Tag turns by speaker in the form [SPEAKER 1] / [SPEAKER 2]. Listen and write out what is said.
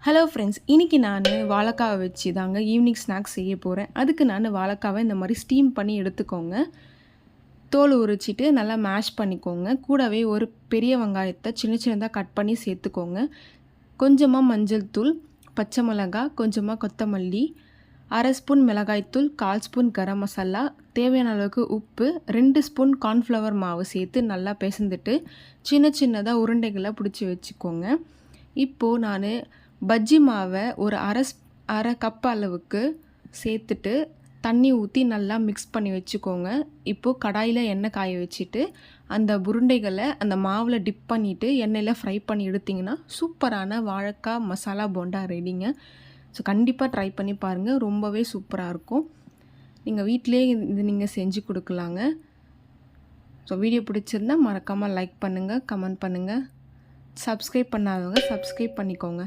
[SPEAKER 1] Hello friends, இன்றைக்கி நான் வாழைக்காவை வச்சு தாங்க ஈவினிங் ஸ்நாக்ஸ் செய்ய போகிறேன். அதுக்கு நான் வாழைக்காவை இந்த மாதிரி ஸ்டீம் பண்ணி எடுத்துக்கோங்க. தோல் உரிச்சிட்டு நல்லா மேஷ் பண்ணிக்கோங்க. கூடவே ஒரு பெரிய வெங்காயத்தை சின்ன சின்னதாக கட் பண்ணி சேர்த்துக்கோங்க. கொஞ்சமாக மஞ்சள் தூள், பச்சை மிளகாய், கொஞ்சமாக கொத்தமல்லி, அரை ஸ்பூன் மிளகாய்த்தூள், 1/4 ஸ்பூன் கரம் மசாலா, தேவையான அளவுக்கு உப்பு, 2 ஸ்பூன் கார்ன்ஃப்ளவர் மாவு சேர்த்து நல்லா பிசைந்துட்டு சின்ன சின்னதாக உருண்டைகளை பிடிச்சி வச்சுக்கோங்க. இப்போது நான் பஜ்ஜி மாவை ஒரு அரை கப் அளவுக்கு சேர்த்துட்டு தண்ணி ஊற்றி நல்லா மிக்ஸ் பண்ணி வச்சுக்கோங்க. இப்போது கடாயில் எண்ணெய் காய வச்சுட்டு அந்த உருண்டைகளை அந்த மாவில் டிப் பண்ணிவிட்டு எண்ணெயில் ஃப்ரை பண்ணி எடுத்திங்கன்னா சூப்பரான வாழைக்காய் மசாலா போண்டா ரெடிங்க. ஸோ கண்டிப்பாக ட்ரை பண்ணி பாருங்கள், ரொம்பவே சூப்பராக இருக்கும். நீங்கள் வீட்டிலே இது நீங்கள் செஞ்சு கொடுக்கலாங்க. ஸோ வீடியோ பிடிச்சிருந்தால் மறக்காமல் லைக் பண்ணுங்கள், கமெண்ட் பண்ணுங்கள். சப்ஸ்கிரைப் பண்ணாதவங்க சப்ஸ்கிரைப் பண்ணிக்கோங்க.